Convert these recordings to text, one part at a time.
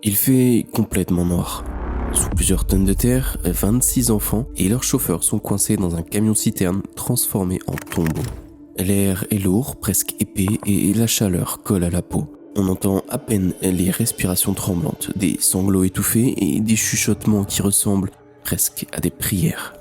Il fait complètement noir. Sous plusieurs tonnes de terre, 26 enfants et leurs chauffeurs sont coincés dans un camion-citerne transformé en tombeau. L'air est lourd, presque épais, et la chaleur colle à la peau. On entend à peine les respirations tremblantes, des sanglots étouffés et des chuchotements qui ressemblent presque à des prières.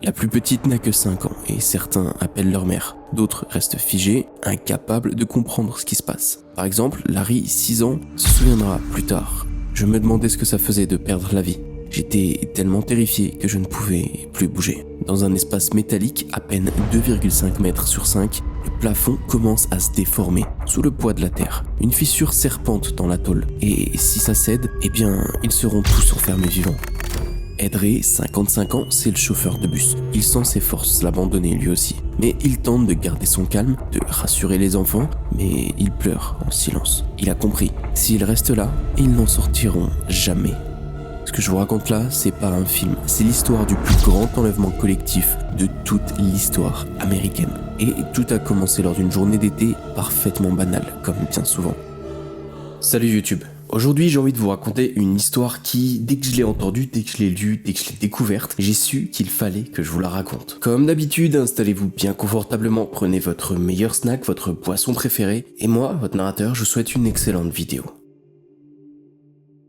La plus petite n'a que 5 ans et certains appellent leur mère. D'autres restent figés, incapables de comprendre ce qui se passe. Par exemple, Larry, 6 ans, se souviendra plus tard. Je me demandais ce que ça faisait de perdre la vie. J'étais tellement terrifié que je ne pouvais plus bouger. Dans un espace métallique à peine 2,5 mètres sur 5, le plafond commence à se déformer sous le poids de la terre. Une fissure serpente dans la tôle. Et si ça cède, eh bien, ils seront tous enfermés vivants. Ed Ray, 55 ans, c'est le chauffeur de bus. Il sent ses forces l'abandonner lui aussi. Mais il tente de garder son calme, de rassurer les enfants, mais il pleure en silence. Il a compris, s'il reste là, ils n'en sortiront jamais. Ce que je vous raconte là, c'est pas un film, c'est l'histoire du plus grand enlèvement collectif de toute l'histoire américaine. Et tout a commencé lors d'une journée d'été parfaitement banale, comme bien souvent. Salut YouTube. Aujourd'hui, j'ai envie de vous raconter une histoire qui, dès que je l'ai entendue, dès que je l'ai lue, dès que je l'ai découverte, j'ai su qu'il fallait que je vous la raconte. Comme d'habitude, installez-vous bien confortablement, prenez votre meilleur snack, votre boisson préférée, et moi, votre narrateur, je vous souhaite une excellente vidéo.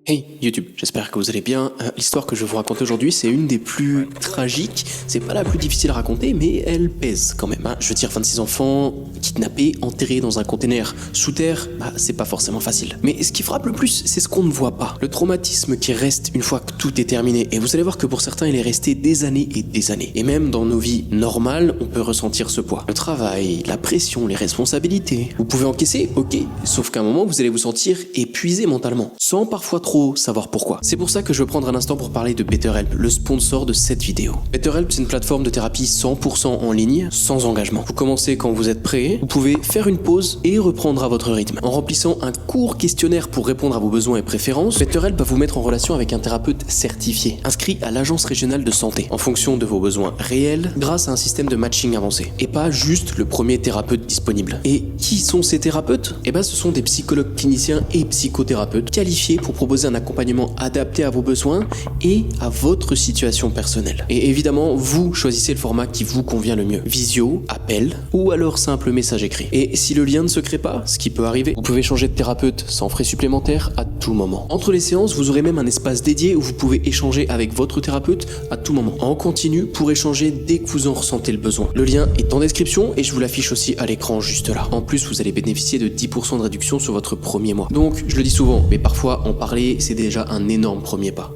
Hey YouTube, j'espère que vous allez bien. L'histoire que je vais vous raconter aujourd'hui, c'est une des plus tragiques. C'est pas la plus difficile à raconter, mais elle pèse quand même. Je veux dire, 26 enfants kidnappés, enterrés dans un container sous terre, c'est pas forcément facile. Mais ce qui frappe le plus, c'est ce qu'on ne voit pas. Le traumatisme qui reste une fois que tout est terminé. Et vous allez voir que pour certains, il est resté des années et des années. Et même dans nos vies normales, on peut ressentir ce poids. Le travail, la pression, les responsabilités. Vous pouvez encaisser, ok. Sauf qu'à un moment, vous allez vous sentir épuisé mentalement. Sans parfois trop savoir pourquoi. C'est pour ça que je veux prendre un instant pour parler de BetterHelp, le sponsor de cette vidéo. BetterHelp, c'est une plateforme de thérapie 100% en ligne, sans engagement. Vous commencez quand vous êtes prêt, vous pouvez faire une pause et reprendre à votre rythme. En remplissant un court questionnaire pour répondre à vos besoins et préférences, BetterHelp va vous mettre en relation avec un thérapeute certifié, inscrit à l'agence régionale de santé, en fonction de vos besoins réels, grâce à un système de matching avancé. Et pas juste le premier thérapeute disponible. Et qui sont ces thérapeutes ? Ce sont des psychologues cliniciens et psychothérapeutes qualifiés pour proposer un accompagnement adapté à vos besoins et à votre situation personnelle. Et évidemment, vous choisissez le format qui vous convient le mieux. Visio, appel ou alors simple message écrit. Et si le lien ne se crée pas, ce qui peut arriver, vous pouvez changer de thérapeute sans frais supplémentaires à tout moment. Entre les séances, vous aurez même un espace dédié où vous pouvez échanger avec votre thérapeute à tout moment. En continu pour échanger dès que vous en ressentez le besoin. Le lien est en description et je vous l'affiche aussi à l'écran juste là. En plus, vous allez bénéficier de 10% de réduction sur votre premier mois. Donc, je le dis souvent, mais parfois en parler, c'est déjà un énorme premier pas.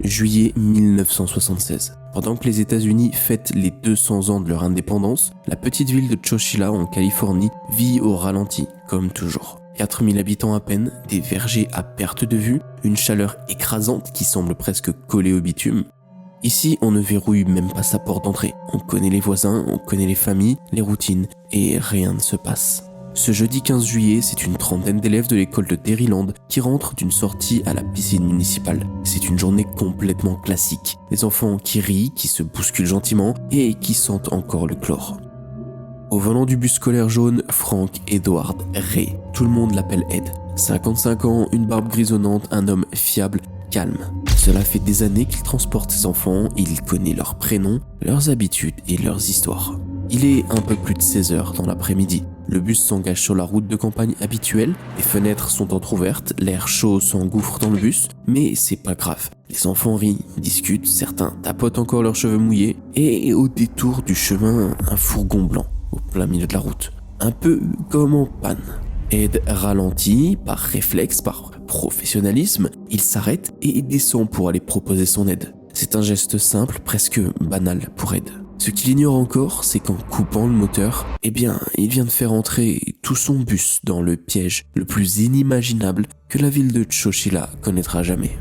Juillet 1976. Pendant que les États-Unis fêtent les 200 ans de leur indépendance, la petite ville de Chowchilla en Californie vit au ralenti, comme toujours. 4000 habitants à peine, des vergers à perte de vue, une chaleur écrasante qui semble presque coller au bitume. Ici, on ne verrouille même pas sa porte d'entrée. On connaît les voisins, on connaît les familles, les routines, et rien ne se passe. Ce jeudi 15 juillet, c'est une trentaine d'élèves de l'école de Dairyland qui rentrent d'une sortie à la piscine municipale. C'est une journée complètement classique. Des enfants qui rient, qui se bousculent gentiment et qui sentent encore le chlore. Au volant du bus scolaire jaune, Frank Edward Ray. Tout le monde l'appelle Ed. 55 ans, une barbe grisonnante, un homme fiable, calme. Cela fait des années qu'il transporte ses enfants, il connaît leurs prénoms, leurs habitudes et leurs histoires. Il est un peu plus de 16 heures dans l'après-midi. Le bus s'engage sur la route de campagne habituelle, les fenêtres sont entrouvertes, l'air chaud s'engouffre dans le bus, mais c'est pas grave. Les enfants rient, discutent, certains tapotent encore leurs cheveux mouillés, et au détour du chemin, un fourgon blanc, au plein milieu de la route. Un peu comme en panne. Ed ralentit, par réflexe, par professionnalisme, il s'arrête et descend pour aller proposer son aide. C'est un geste simple, presque banal pour Ed. Ce qu'il ignore encore, c'est qu'en coupant le moteur, il vient de faire entrer tout son bus dans le piège le plus inimaginable que la ville de Chowchilla connaîtra jamais.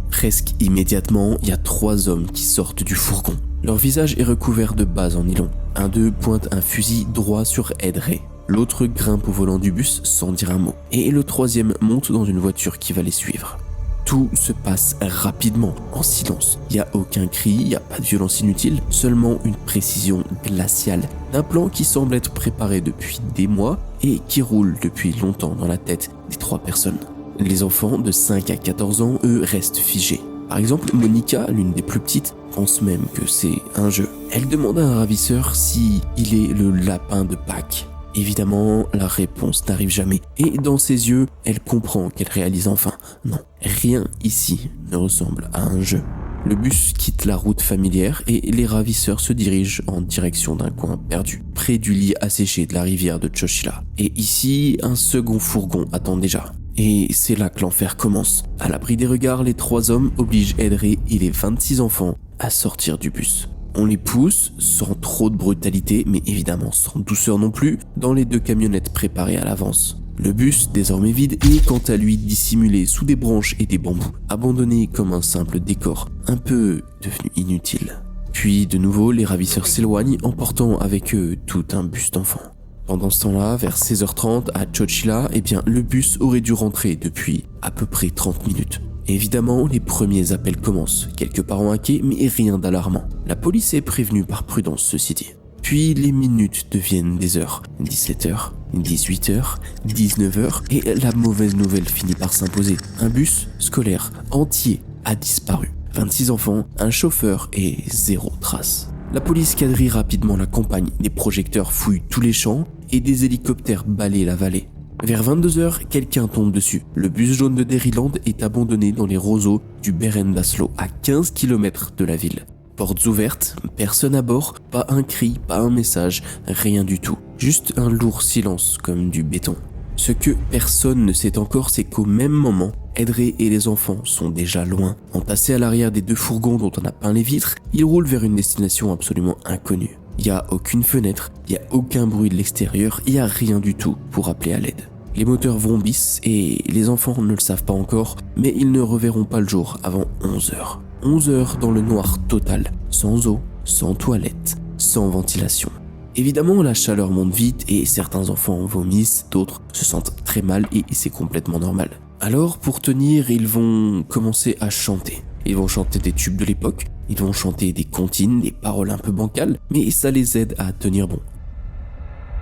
Presque immédiatement, il y a 3 hommes qui sortent du fourgon. Leur visage est recouvert de bas en nylon. Un d'eux pointe un fusil droit sur Ed Ray. L'autre grimpe au volant du bus sans dire un mot. Et le troisième monte dans une voiture qui va les suivre. Tout se passe rapidement, en silence. Il n'y a aucun cri, il n'y a pas de violence inutile, seulement une précision glaciale d'un plan qui semble être préparé depuis des mois et qui roule depuis longtemps dans la tête des 3 personnes. Les enfants de 5 à 14 ans, eux, restent figés. Par exemple, Monica, l'une des plus petites, pense même que c'est un jeu. Elle demande à un ravisseur si il est le lapin de Pâques. Évidemment, la réponse n'arrive jamais. Et dans ses yeux, elle comprend qu'elle réalise enfin. Non, rien ici ne ressemble à un jeu. Le bus quitte la route familière et les ravisseurs se dirigent en direction d'un coin perdu, près du lit asséché de la rivière de Chochila. Et ici, un second fourgon attend déjà. Et c'est là que l'enfer commence. À l'abri des regards, les 3 hommes obligent Edré et les 26 enfants à sortir du bus. On les pousse, sans trop de brutalité, mais évidemment sans douceur non plus, dans les 2 camionnettes préparées à l'avance. Le bus, désormais vide, est quant à lui dissimulé sous des branches et des bambous, abandonné comme un simple décor, un peu devenu inutile. Puis de nouveau, les ravisseurs s'éloignent, emportant avec eux tout un bus d'enfants. Pendant ce temps-là, vers 16h30 à Chochila, le bus aurait dû rentrer depuis à peu près 30 minutes. Évidemment, les premiers appels commencent, quelques parents inquiets, mais rien d'alarmant. La police est prévenue par prudence, ceci dit. Puis les minutes deviennent des heures, 17h, 18h, 19h, et la mauvaise nouvelle finit par s'imposer. Un bus scolaire entier a disparu. 26 enfants, un chauffeur et 0 trace. La police quadrille rapidement la campagne, des projecteurs fouillent tous les champs et des hélicoptères balayent la vallée. Vers 22h, quelqu'un tombe dessus. Le bus jaune de Dairyland est abandonné dans les roseaux du Berendaslo, à 15 km de la ville. Portes ouvertes, personne à bord, pas un cri, pas un message, rien du tout. Juste un lourd silence comme du béton. Ce que personne ne sait encore, c'est qu'au même moment, Edré et les enfants sont déjà loin. Entassés à l'arrière des 2 fourgons dont on a peint les vitres, ils roulent vers une destination absolument inconnue. Il n'y a aucune fenêtre, il n'y a aucun bruit de l'extérieur, il n'y a rien du tout pour appeler à l'aide. Les moteurs vrombissent et les enfants ne le savent pas encore, mais ils ne reverront pas le jour avant 11h. 11h dans le noir total, sans eau, sans toilette, sans ventilation. Évidemment, la chaleur monte vite et certains enfants vomissent, d'autres se sentent très mal et c'est complètement normal. Alors, pour tenir, ils vont commencer à chanter. Ils vont chanter des tubes de l'époque, ils vont chanter des comptines, des paroles un peu bancales, mais ça les aide à tenir bon.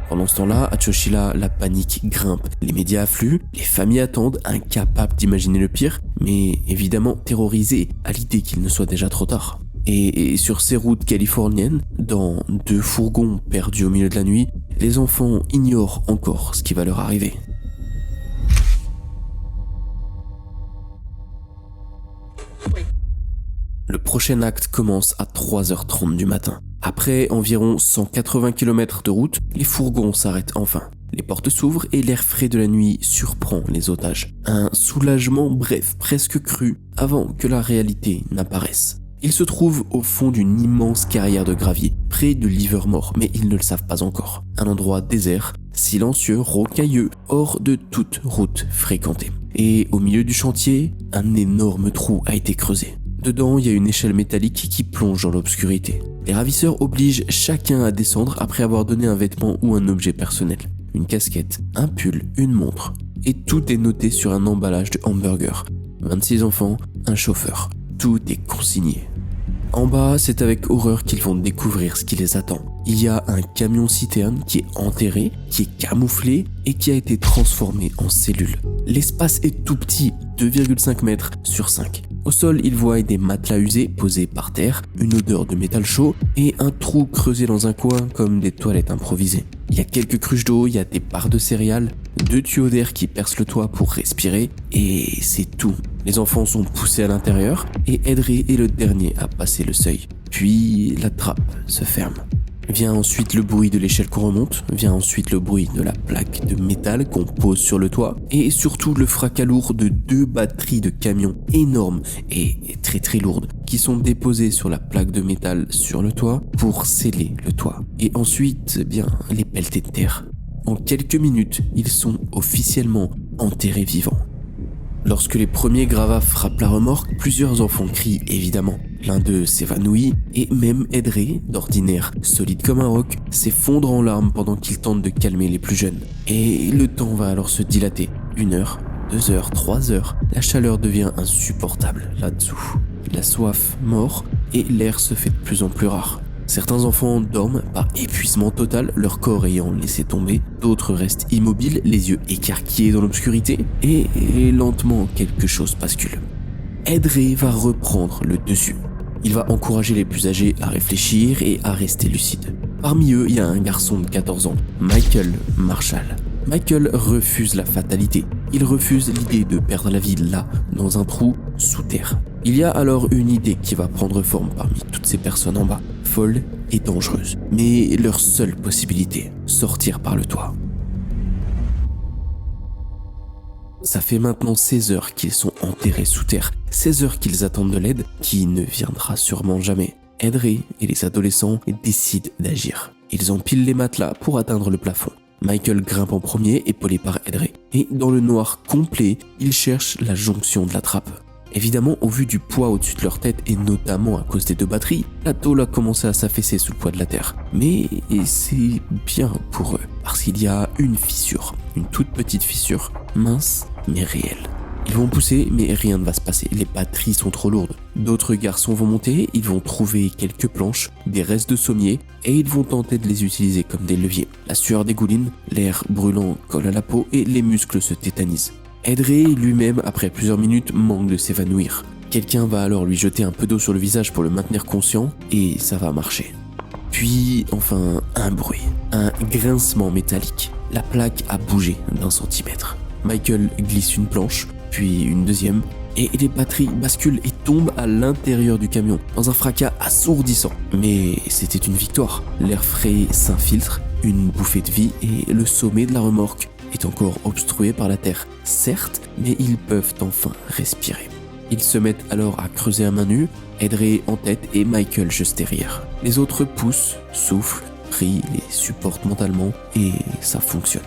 Pendant ce temps-là, à Chochila, la panique grimpe. Les médias affluent, les familles attendent, incapables d'imaginer le pire, mais évidemment terrorisées à l'idée qu'il ne soit déjà trop tard. Et sur ces routes californiennes, dans 2 fourgons perdus au milieu de la nuit, les enfants ignorent encore ce qui va leur arriver. Le prochain acte commence à 3h30 du matin. Après environ 180 km de route, les fourgons s'arrêtent enfin. Les portes s'ouvrent et l'air frais de la nuit surprend les otages. Un soulagement bref, presque cru, avant que la réalité n'apparaisse. Ils se trouvent au fond d'une immense carrière de gravier, près de Livermore, mais ils ne le savent pas encore. Un endroit désert, silencieux, rocailleux, hors de toute route fréquentée. Et au milieu du chantier, un énorme trou a été creusé. Dedans, il y a une échelle métallique qui plonge dans l'obscurité. Les ravisseurs obligent chacun à descendre après avoir donné un vêtement ou un objet personnel. Une casquette, un pull, une montre. Et tout est noté sur un emballage de hamburger. 26 enfants, un chauffeur. Tout est consigné. En bas, c'est avec horreur qu'ils vont découvrir ce qui les attend. Il y a un camion-citerne qui est enterré, qui est camouflé et qui a été transformé en cellule. L'espace est tout petit, 2,5 mètres sur 5. Au sol, ils voient des matelas usés posés par terre, une odeur de métal chaud et un trou creusé dans un coin comme des toilettes improvisées. Il y a quelques cruches d'eau, il y a des barres de céréales, 2 tuyaux d'air qui percent le toit pour respirer et c'est tout. Les enfants sont poussés à l'intérieur et Edré est le dernier à passer le seuil. Puis la trappe se ferme. Vient ensuite le bruit de l'échelle qu'on remonte, vient ensuite le bruit de la plaque de métal qu'on pose sur le toit, et surtout le fracas lourd de 2 batteries de camions énormes et très très lourdes, qui sont déposées sur la plaque de métal sur le toit pour sceller le toit. Et ensuite, les pelletés de terre. En quelques minutes, ils sont officiellement enterrés vivants. Lorsque les premiers gravats frappent la remorque, plusieurs enfants crient évidemment. L'un d'eux s'évanouit et même Edré, d'ordinaire solide comme un roc, s'effondre en larmes pendant qu'il tente de calmer les plus jeunes. Et le temps va alors se dilater. 1 heure, 2 heures, 3 heures, la chaleur devient insupportable là-dessous. La soif mord et l'air se fait de plus en plus rare. Certains enfants dorment par épuisement total, leur corps ayant laissé tomber. D'autres restent immobiles, les yeux écarquillés dans l'obscurité. Et lentement, quelque chose bascule. Ed Ray va reprendre le dessus. Il va encourager les plus âgés à réfléchir et à rester lucides. Parmi eux, il y a un garçon de 14 ans, Michael Marshall. Michael refuse la fatalité. Il refuse l'idée de perdre la vie là, dans un trou sous terre. Il y a alors une idée qui va prendre forme parmi toutes ces personnes en bas, folle et dangereuse. Mais leur seule possibilité, sortir par le toit. Ça fait maintenant 16 heures qu'ils sont enterrés sous terre, 16 heures qu'ils attendent de l'aide, qui ne viendra sûrement jamais. Ed Ray et les adolescents décident d'agir. Ils empilent les matelas pour atteindre le plafond. Michael grimpe en premier, épaulé par Ed Ray. Et dans le noir complet, ils cherchent la jonction de la trappe. Évidemment, au vu du poids au-dessus de leur tête et notamment à cause des 2 batteries, la tôle a commencé à s'affaisser sous le poids de la terre. Mais c'est bien pour eux, parce qu'il y a une fissure, une toute petite fissure, mince mais réelle. Ils vont pousser, mais rien ne va se passer, les batteries sont trop lourdes. D'autres garçons vont monter, ils vont trouver quelques planches, des restes de sommier, et ils vont tenter de les utiliser comme des leviers. La sueur dégouline, l'air brûlant colle à la peau et les muscles se tétanisent. Ed Ray lui-même, après plusieurs minutes, manque de s'évanouir. Quelqu'un va alors lui jeter un peu d'eau sur le visage pour le maintenir conscient, et ça va marcher. Puis, enfin, un bruit, un grincement métallique. La plaque a bougé d'1 centimètre. Michael glisse une planche, puis une deuxième, et les batteries basculent et tombent à l'intérieur du camion, dans un fracas assourdissant. Mais c'était une victoire. L'air frais s'infiltre, une bouffée de vie, et le sommet de la remorque est encore obstrué par la terre, certes, mais ils peuvent enfin respirer. Ils se mettent alors à creuser à main nue, Ed Ray en tête et Michael juste derrière. Les autres poussent, soufflent, prient, les supportent mentalement, et ça fonctionne.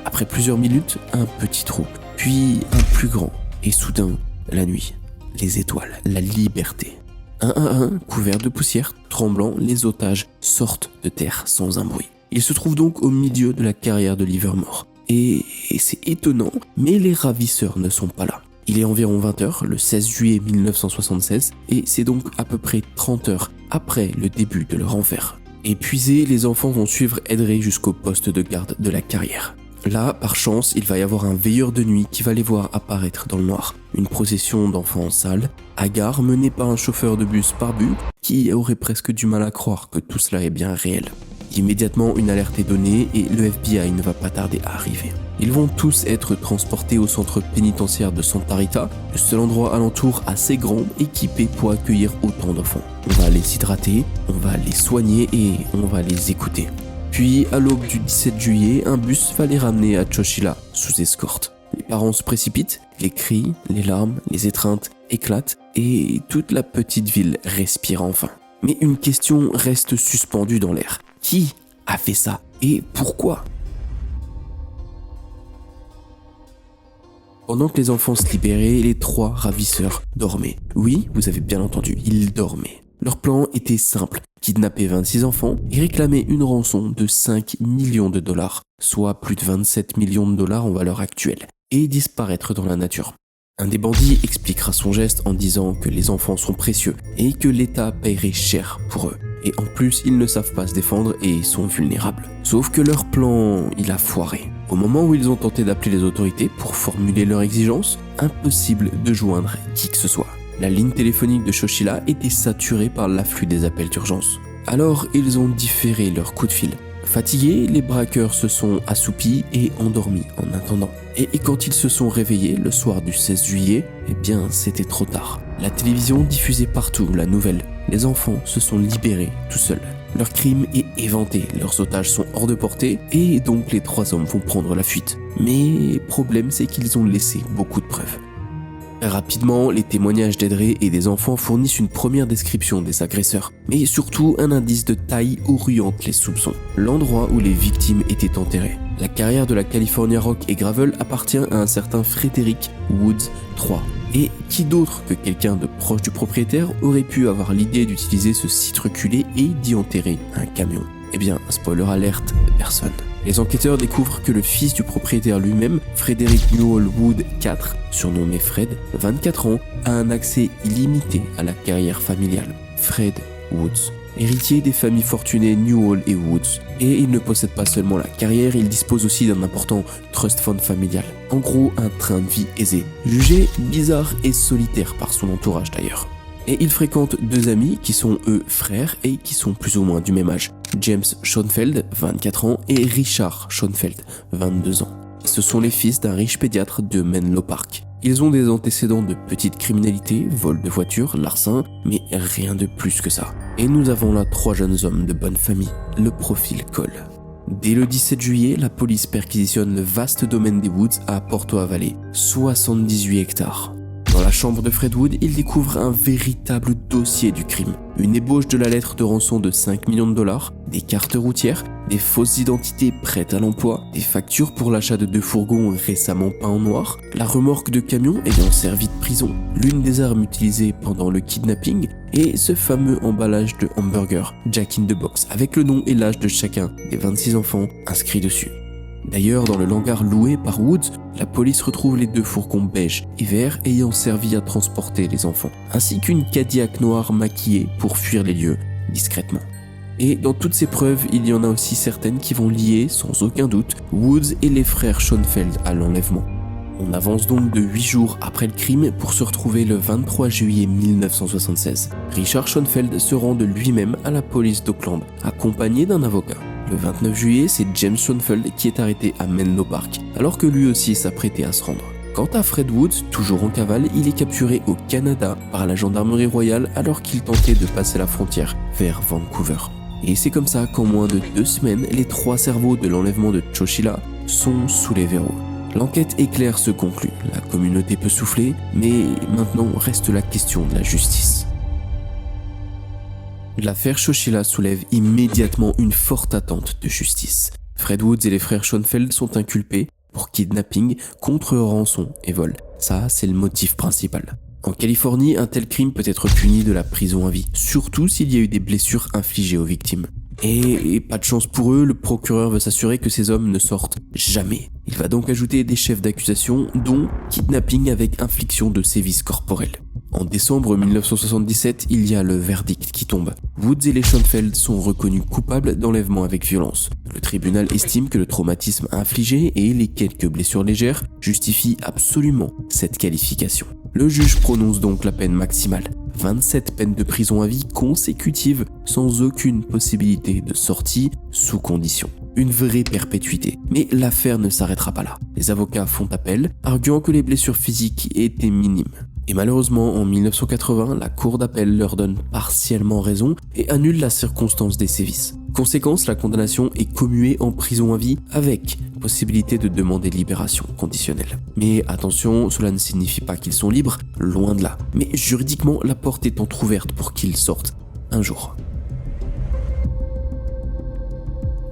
Après plusieurs minutes, un petit trou, puis un plus grand, et soudain, la nuit, les étoiles, la liberté. Un à un, couverts de poussière, tremblants, les otages sortent de terre sans un bruit. Ils se trouvent donc au milieu de la carrière de Livermore. Et c'est étonnant, mais les ravisseurs ne sont pas là. Il est environ 20h, le 16 juillet 1976, et c'est donc à peu près 30 heures après le début de leur enfer. Épuisés, les enfants vont suivre Ed Ray jusqu'au poste de garde de la carrière. Là, par chance, il va y avoir un veilleur de nuit qui va les voir apparaître dans le noir. Une procession d'enfants sales, hagards, menée par un chauffeur de bus barbu qui aurait presque du mal à croire que tout cela est bien réel. Immédiatement, une alerte est donnée et le FBI ne va pas tarder à arriver. Ils vont tous être transportés au centre pénitentiaire de Santa Rita, le seul endroit alentour assez grand équipé pour accueillir autant d'enfants. On va les hydrater, on va les soigner et on va les écouter. Puis, à l'aube du 17 juillet, un bus va les ramener à Chowchilla, sous escorte. Les parents se précipitent, les cris, les larmes, les étreintes éclatent et toute la petite ville respire enfin. Mais une question reste suspendue dans l'air. Qui a fait ça et pourquoi ? Pendant que les enfants se libéraient, les 3 ravisseurs dormaient. Oui, vous avez bien entendu, ils dormaient. Leur plan était simple, kidnapper 26 enfants et réclamer une rançon de 5 millions de dollars, soit plus de 27 millions de dollars en valeur actuelle, et disparaître dans la nature. Un des bandits expliquera son geste en disant que les enfants sont précieux et que l'État paierait cher pour eux. Et en plus, ils ne savent pas se défendre et sont vulnérables. Sauf que leur plan, il a foiré. Au moment où ils ont tenté d'appeler les autorités pour formuler leurs exigences, impossible de joindre qui que ce soit. La ligne téléphonique de Chowchilla était saturée par l'afflux des appels d'urgence. Alors, ils ont différé leur coup de fil. Fatigués, les braqueurs se sont assoupis et endormis en attendant. Et quand ils se sont réveillés le soir du 16 juillet, eh bien, c'était trop tard. La télévision diffusait partout la nouvelle. Les enfants se sont libérés tout seuls. Leur crime est éventé, leurs otages sont hors de portée et donc les 3 hommes vont prendre la fuite. Mais le problème, c'est qu'ils ont laissé beaucoup de preuves. Rapidement, les témoignages d'Ed Ray et des enfants fournissent une première description des agresseurs, mais surtout un indice de taille oriente les soupçons, l'endroit où les victimes étaient enterrées. La carrière de la California Rock et Gravel appartient à un certain Frederick Woods III. Et qui d'autre que quelqu'un de proche du propriétaire aurait pu avoir l'idée d'utiliser ce site reculé et d'y enterrer un camion ? Eh bien, spoiler alerte, personne. Les enquêteurs découvrent que le fils du propriétaire lui-même, Frederick Newell Wood IV, surnommé Fred, 24 ans, a un accès illimité à la carrière familiale. Fred Woods, héritier des familles fortunées Newell et Woods. Et il ne possède pas seulement la carrière, il dispose aussi d'un important trust fund familial. En gros, un train de vie aisé, jugé bizarre et solitaire par son entourage d'ailleurs. Et il fréquente deux amis qui sont eux frères et qui sont plus ou moins du même âge. James Schoenfeld, 24 ans, et Richard Schoenfeld, 22 ans. Ce sont les fils d'un riche pédiatre de Menlo Park. Ils ont des antécédents de petite criminalité, vol de voiture, larcin, mais rien de plus que ça. Et nous avons là 3 jeunes hommes de bonne famille. Le profil colle. Dès le 17 juillet, la police perquisitionne le vaste domaine des Woods à Porto Valley, 78 hectares. Dans la chambre de Fred Wood, il découvre un véritable dossier du crime. Une ébauche de la lettre de rançon de 5 millions de dollars, des cartes routières, des fausses identités prêtes à l'emploi, des factures pour l'achat de 2 fourgons récemment peints en noir, la remorque de camion ayant servi de prison, l'une des armes utilisées pendant le kidnapping et ce fameux emballage de hamburger Jack in the Box avec le nom et l'âge de chacun des 26 enfants inscrits dessus. D'ailleurs, dans le hangar loué par Woods, la police retrouve les 2 fourgons beige et vert ayant servi à transporter les enfants, ainsi qu'une Cadillac noire maquillée pour fuir les lieux discrètement. Et dans toutes ces preuves, il y en a aussi certaines qui vont lier, sans aucun doute, Woods et les frères Schoenfeld à l'enlèvement. On avance donc de 8 jours après le crime pour se retrouver le 23 juillet 1976. Richard Schoenfeld se rend de lui-même à la police d'Oakland, accompagné d'un avocat. Le 29 juillet, c'est James Schoenfeld qui est arrêté à Menlo Park, alors que lui aussi s'apprêtait à se rendre. Quant à Fred Woods, toujours en cavale, il est capturé au Canada par la gendarmerie royale alors qu'il tentait de passer la frontière vers Vancouver. Et c'est comme ça qu'en moins de 2 semaines, les 3 cerveaux de l'enlèvement de Chowchilla sont sous les verrous. L'enquête éclair se conclut, la communauté peut souffler, mais maintenant reste la question de la justice. L'affaire Chowchilla soulève immédiatement une forte attente de justice. Fred Woods et les frères Schoenfeld sont inculpés pour kidnapping, contre rançon et vol. Ça, c'est le motif principal. En Californie, un tel crime peut être puni de la prison à vie, surtout s'il y a eu des blessures infligées aux victimes. Et pas de chance pour eux, le procureur veut s'assurer que ces hommes ne sortent jamais. Il va donc ajouter des chefs d'accusation, dont kidnapping avec infliction de sévices corporels. En décembre 1977, il y a le verdict qui tombe. Woods et les Schoenfeld sont reconnus coupables d'enlèvement avec violence. Le tribunal estime que le traumatisme infligé et les quelques blessures légères justifient absolument cette qualification. Le juge prononce donc la peine maximale, 27 peines de prison à vie consécutives sans aucune possibilité de sortie sous condition. Une vraie perpétuité. Mais l'affaire ne s'arrêtera pas là. Les avocats font appel, arguant que les blessures physiques étaient minimes. Et malheureusement, en 1980, la cour d'appel leur donne partiellement raison et annule la circonstance des sévices. Conséquence, la condamnation est commuée en prison à vie avec possibilité de demander libération conditionnelle. Mais attention, cela ne signifie pas qu'ils sont libres, loin de là. Mais juridiquement, la porte est entrouverte pour qu'ils sortent un jour.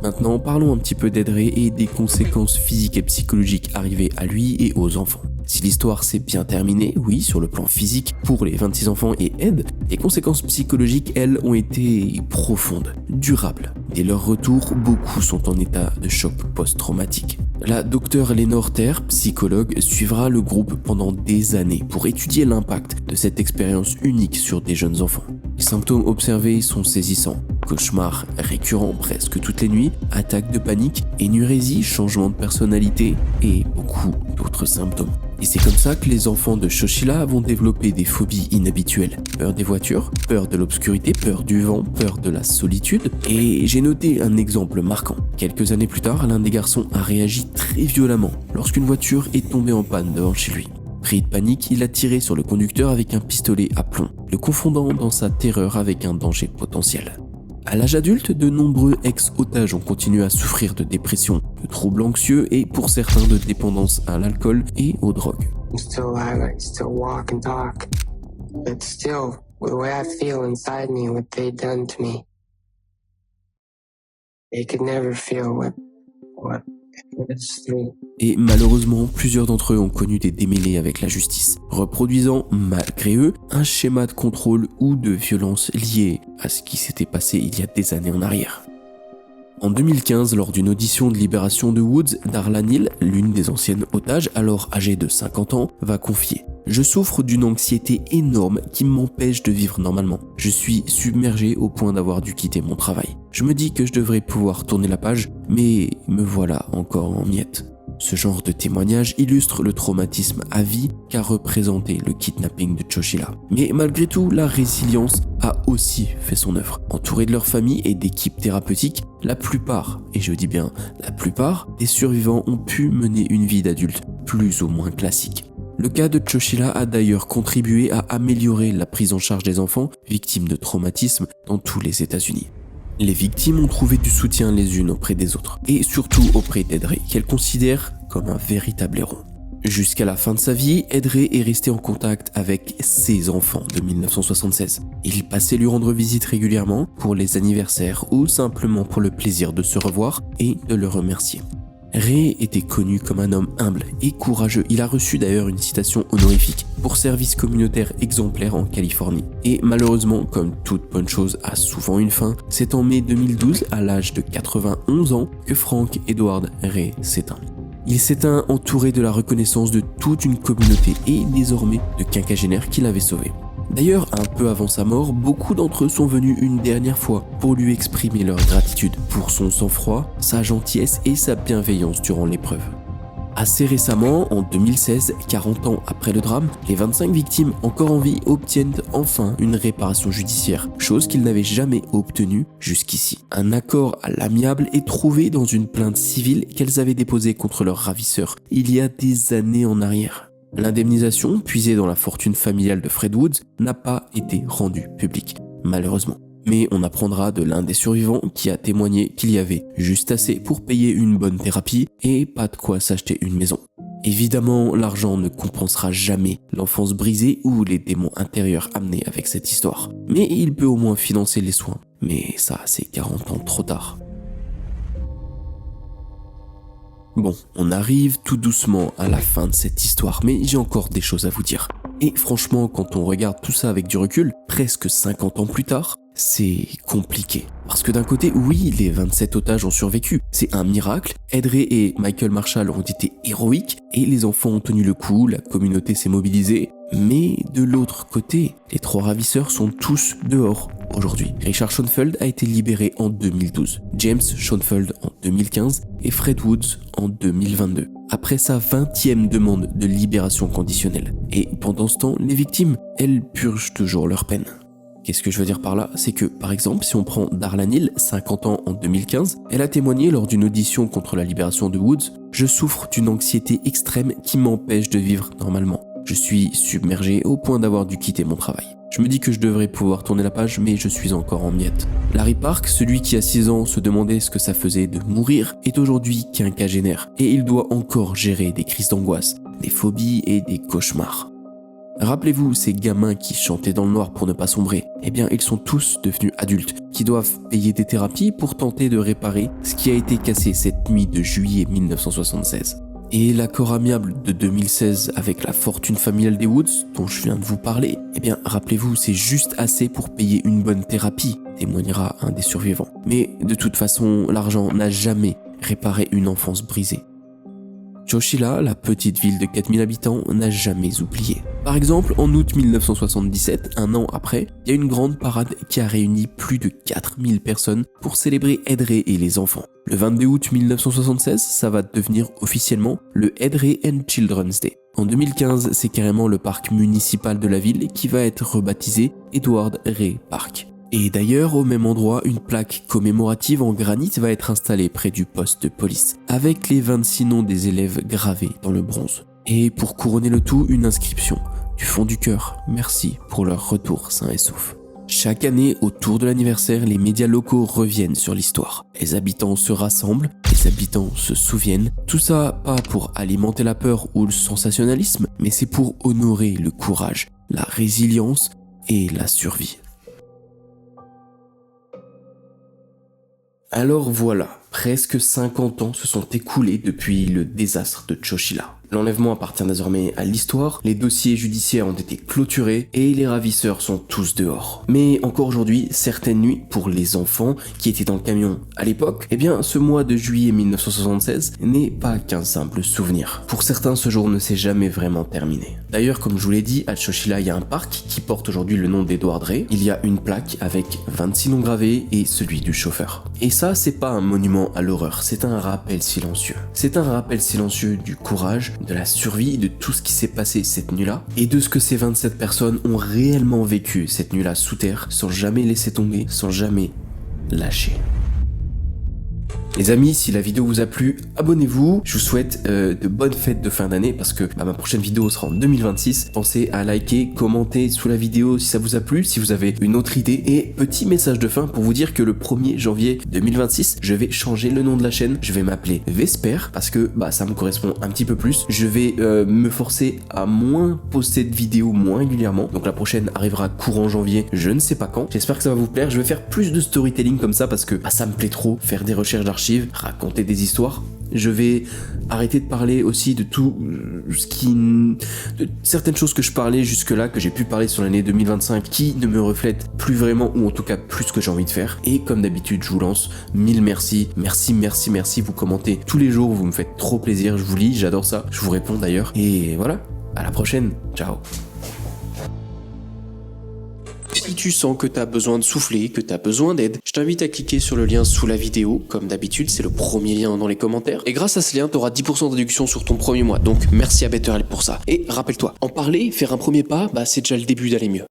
Maintenant, parlons un petit peu d'Ed Ray et des conséquences physiques et psychologiques arrivées à lui et aux enfants. Si l'histoire s'est bien terminée, oui, sur le plan physique, pour les 26 enfants et Ed, les conséquences psychologiques, elles, ont été profondes, durables. Dès leur retour, beaucoup sont en état de choc post-traumatique. La docteure Lénore Terre, psychologue, suivra le groupe pendant des années pour étudier l'impact de cette expérience unique sur des jeunes enfants. Les symptômes observés sont saisissants. Cauchemars récurrents presque toutes les nuits, attaques de panique, énurésie, changement de personnalité et beaucoup d'autres symptômes. Et c'est comme ça que les enfants de Chowchilla vont développer des phobies inhabituelles. Peur des voitures, peur de l'obscurité, peur du vent, peur de la solitude. Et j'ai noté un exemple marquant. Quelques années plus tard, l'un des garçons a réagi très violemment lorsqu'une voiture est tombée en panne devant chez lui. Pris de panique, il a tiré sur le conducteur avec un pistolet à plomb, le confondant dans sa terreur avec un danger potentiel. À l'âge adulte, de nombreux ex-otages ont continué à souffrir de dépression, de troubles anxieux et pour certains de dépendance à l'alcool et aux drogues. I'm still alive, I still walk and talk. But still, the way I feel inside me, what they done to me. They could never feel what it's through. Et malheureusement, plusieurs d'entre eux ont connu des démêlés avec la justice, reproduisant, malgré eux, un schéma de contrôle ou de violence lié à ce qui s'était passé il y a des années en arrière. En 2015, lors d'une audition de libération de Woods, Darla Neal, l'une des anciennes otages, alors âgée de 50 ans, va confier « Je souffre d'une anxiété énorme qui m'empêche de vivre normalement. Je suis submergée au point d'avoir dû quitter mon travail. Je me dis que je devrais pouvoir tourner la page, mais me voilà encore en miettes. » Ce genre de témoignage illustre le traumatisme à vie qu'a représenté le kidnapping de Chowchila. Mais malgré tout, la résilience a aussi fait son œuvre. Entourés de leur famille et d'équipes thérapeutiques, la plupart, et je dis bien la plupart, des survivants ont pu mener une vie d'adulte plus ou moins classique. Le cas de Chowchila a d'ailleurs contribué à améliorer la prise en charge des enfants victimes de traumatisme dans tous les États-Unis. Les victimes ont trouvé du soutien les unes auprès des autres, et surtout auprès d'Edre, qu'elles considèrent comme un véritable héros. Jusqu'à la fin de sa vie, Edre est resté en contact avec ses enfants de 1976. Il passait lui rendre visite régulièrement pour les anniversaires ou simplement pour le plaisir de se revoir et de le remercier. Ray était connu comme un homme humble et courageux. Il a reçu d'ailleurs une citation honorifique pour service communautaire exemplaire en Californie. Et malheureusement, comme toute bonne chose a souvent une fin, c'est en mai 2012, à l'âge de 91 ans, que Frank Edward Ray s'éteint. Il s'éteint entouré de la reconnaissance de toute une communauté et désormais de quinquagénaires qui l'avaient sauvé. D'ailleurs, un peu avant sa mort, beaucoup d'entre eux sont venus une dernière fois pour lui exprimer leur gratitude pour son sang-froid, sa gentillesse et sa bienveillance durant l'épreuve. Assez récemment, en 2016, 40 ans après le drame, les 25 victimes encore en vie obtiennent enfin une réparation judiciaire, chose qu'ils n'avaient jamais obtenue jusqu'ici. Un accord à l'amiable est trouvé dans une plainte civile qu'elles avaient déposée contre leur ravisseur il y a des années en arrière. L'indemnisation, puisée dans la fortune familiale de Fred Woods, n'a pas été rendue publique, malheureusement. Mais on apprendra de l'un des survivants qui a témoigné qu'il y avait juste assez pour payer une bonne thérapie et pas de quoi s'acheter une maison. Évidemment, l'argent ne compensera jamais l'enfance brisée ou les démons intérieurs amenés avec cette histoire. Mais il peut au moins financer les soins. Mais ça, c'est 40 ans trop tard. Bon, on arrive tout doucement à la fin de cette histoire, mais j'ai encore des choses à vous dire. Et franchement, quand on regarde tout ça avec du recul, presque 50 ans plus tard, c'est compliqué. Parce que d'un côté, oui, les 27 otages ont survécu, c'est un miracle, Edre et Michael Marshall ont été héroïques, et les enfants ont tenu le coup, la communauté s'est mobilisée. Mais de l'autre côté, les 3 ravisseurs sont tous dehors aujourd'hui. Richard Schoenfeld a été libéré en 2012, James Schoenfeld en 2015 et Fred Woods en 2022, après sa 20e demande de libération conditionnelle. Et pendant ce temps, les victimes, elles purgent toujours leur peine. Qu'est-ce que je veux dire par là? C'est que, par exemple, si on prend Darla Neal, 50 ans en 2015, elle a témoigné lors d'une audition contre la libération de Woods « Je souffre d'une anxiété extrême qui m'empêche de vivre normalement. Je suis submergée au point d'avoir dû quitter mon travail. Je me dis que je devrais pouvoir tourner la page, mais je suis encore en miettes. » Larry Park, celui qui à 6 ans se demandait ce que ça faisait de mourir, est aujourd'hui quinquagénaire et il doit encore gérer des crises d'angoisse, des phobies et des cauchemars. Rappelez-vous ces gamins qui chantaient dans le noir pour ne pas sombrer. Eh bien, ils sont tous devenus adultes, qui doivent payer des thérapies pour tenter de réparer ce qui a été cassé cette nuit de juillet 1976. Et l'accord amiable de 2016 avec la fortune familiale des Woods, dont je viens de vous parler, eh bien, rappelez-vous, c'est juste assez pour payer une bonne thérapie, témoignera un des survivants. Mais de toute façon, l'argent n'a jamais réparé une enfance brisée. Chowchila, la petite ville de 4000 habitants, n'a jamais oublié. Par exemple, en août 1977, un an après, il y a une grande parade qui a réuni plus de 4000 personnes pour célébrer Edre et les enfants. Le 22 août 1976, ça va devenir officiellement le Edre and Children's Day. En 2015, c'est carrément le parc municipal de la ville qui va être rebaptisé Edward Ray Park. Et d'ailleurs, au même endroit, une plaque commémorative en granit va être installée près du poste de police, avec les 26 noms des élèves gravés dans le bronze. Et pour couronner le tout, une inscription. Du fond du cœur, merci pour leur retour sain et sauf. Chaque année, autour de l'anniversaire, les médias locaux reviennent sur l'histoire. Les habitants se rassemblent, les habitants se souviennent. Tout ça, pas pour alimenter la peur ou le sensationnalisme, mais c'est pour honorer le courage, la résilience et la survie. Alors voilà, presque 50 ans se sont écoulés depuis le désastre de Chowchila. L'enlèvement appartient désormais à l'histoire, les dossiers judiciaires ont été clôturés et les ravisseurs sont tous dehors. Mais encore aujourd'hui, certaines nuits, pour les enfants qui étaient dans le camion à l'époque, eh bien ce mois de juillet 1976 n'est pas qu'un simple souvenir. Pour certains, ce jour ne s'est jamais vraiment terminé. D'ailleurs, comme je vous l'ai dit, à Chowchilla, il y a un parc qui porte aujourd'hui le nom d'Edward Ray. Il y a une plaque avec 26 noms gravés et celui du chauffeur. Et ça, c'est pas un monument à l'horreur, c'est un rappel silencieux. C'est un rappel silencieux du courage, de la survie, de tout ce qui s'est passé cette nuit-là, et de ce que ces 27 personnes ont réellement vécu cette nuit-là sous terre, sans jamais laisser tomber, sans jamais lâcher. Les amis, si la vidéo vous a plu, abonnez-vous. Je vous souhaite de bonnes fêtes de fin d'année parce que ma prochaine vidéo sera en 2026. Pensez à liker, commenter sous la vidéo si ça vous a plu, si vous avez une autre idée. Et petit message de fin pour vous dire que le 1er janvier 2026, je vais changer le nom de la chaîne. Je vais m'appeler Vesper parce que ça me correspond un petit peu plus. Je vais me forcer à moins poster de vidéos moins régulièrement. Donc la prochaine arrivera courant janvier, je ne sais pas quand. J'espère que ça va vous plaire. Je vais faire plus de storytelling comme ça parce que ça me plaît trop. Faire des recherches d'archives, raconter des histoires. Je vais arrêter de parler aussi de tout de certaines choses que je parlais jusque-là, que j'ai pu parler sur l'année 2025, qui ne me reflètent plus vraiment, ou en tout cas plus ce que j'ai envie de faire. Et comme d'habitude, je vous lance 1000 merci. Merci. Vous commentez tous les jours, vous me faites trop plaisir. Je vous lis, j'adore ça. Je vous réponds d'ailleurs. Et voilà, à la prochaine. Ciao. Si tu sens que tu as besoin de souffler, que tu as besoin d'aide, je t'invite à cliquer sur le lien sous la vidéo. Comme d'habitude, c'est le premier lien dans les commentaires. Et grâce à ce lien, tu auras 10% de réduction sur ton premier mois. Donc merci à BetterHelp pour ça. Et rappelle-toi, en parler, faire un premier pas, c'est déjà le début d'aller mieux.